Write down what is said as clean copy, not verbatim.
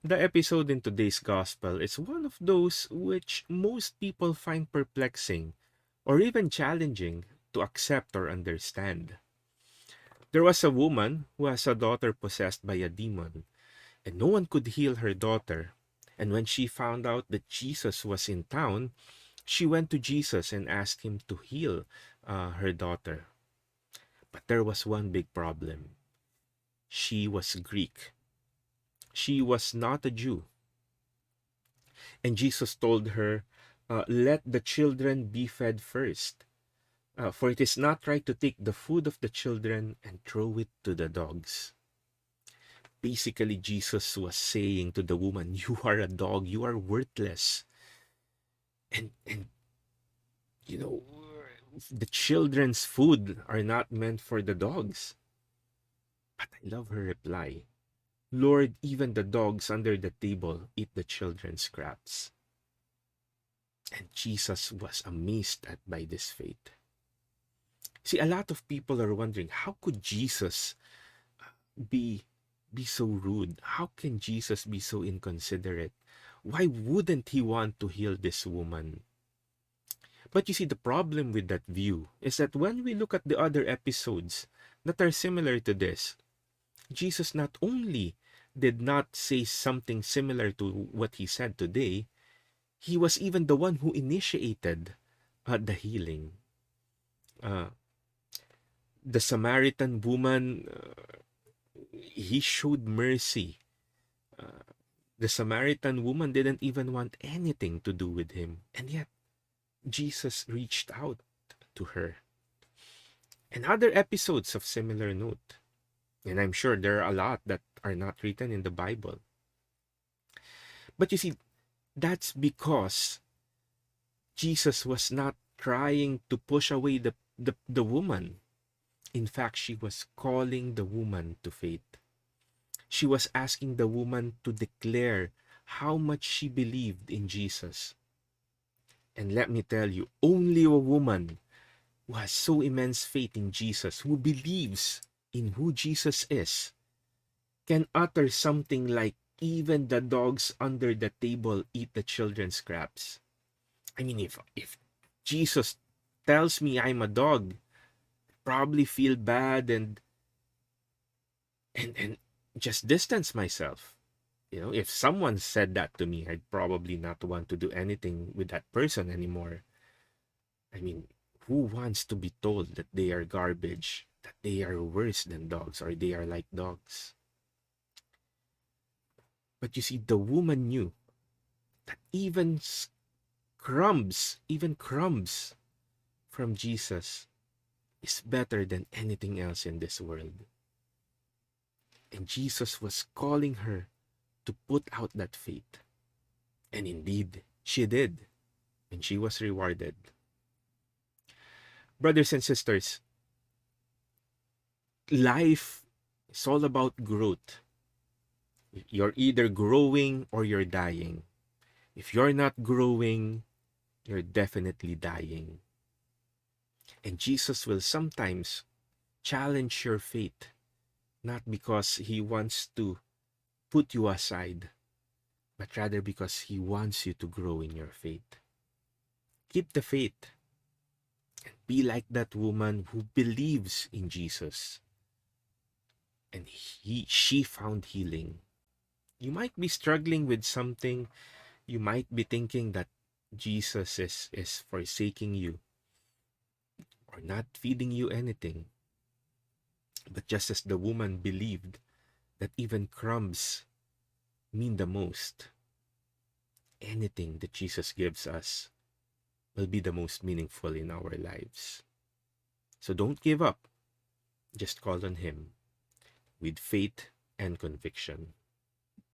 The episode in today's gospel is one of those which most people find perplexing or even challenging to accept or understand. There was a woman who has a daughter possessed by a demon, and no one could heal her daughter. And when she found out that Jesus was in town, she went to Jesus and asked him to heal her daughter. But there was one big problem. She was Greek. She was not a Jew. And Jesus told her, let the children be fed first. For it is not right to take the food of the children and throw it to the dogs. Basically, Jesus was saying to the woman, you are a dog, you are worthless. And you know, the children's food are not meant for the dogs. But I love her reply. Lord, even the dogs under the table eat the children's scraps. And Jesus was amazed by this faith. See, a lot of people are wondering, how could Jesus be be so rude? How can Jesus be so inconsiderate? Why wouldn't he want to heal this woman? But you see, the problem with that view is that when we look at the other episodes that are similar to this, Jesus not only did not say something similar to what he said today, he was even the one who initiated the healing. Uh, the Samaritan woman, he showed mercy. Uh, the Samaritan woman didn't even want anything to do with him, and yet Jesus reached out to her. And other episodes of similar note, and I'm sure there are a lot that are not written in the Bible. But you see, that's because Jesus was not trying to push away the woman. In fact, she was calling the woman to faith. She was asking the woman to declare how much she believed in Jesus. And let me tell you, only a woman who has so immense faith in Jesus, who believes in who Jesus is, can utter something like, even the dogs under the table eat the children's scraps. I mean, if Jesus tells me I'm a dog, I probably feel bad and just distance myself. You know, if someone said that to me, I'd probably not want to do anything with that person anymore. I mean, who wants to be told that they are garbage, that they are worse than dogs, or they are like dogs? But you see, the woman knew that even crumbs from Jesus is better than anything else in this world. And Jesus was calling her to put out that faith. And indeed, she did. And she was rewarded. Brothers and sisters, life is all about growth. You're either growing or you're dying. If you're not growing, you're definitely dying. And Jesus will sometimes challenge your faith, not because he wants to put you aside, but rather because he wants you to grow in your faith. Keep the faith and be like that woman who believes in Jesus. And she found healing. You might be struggling with something. You might be thinking that Jesus is forsaking you or not feeding you anything. But just as the woman believed that even crumbs mean the most, anything that Jesus gives us will be the most meaningful in our lives. So don't give up. Just call on him with faith and conviction.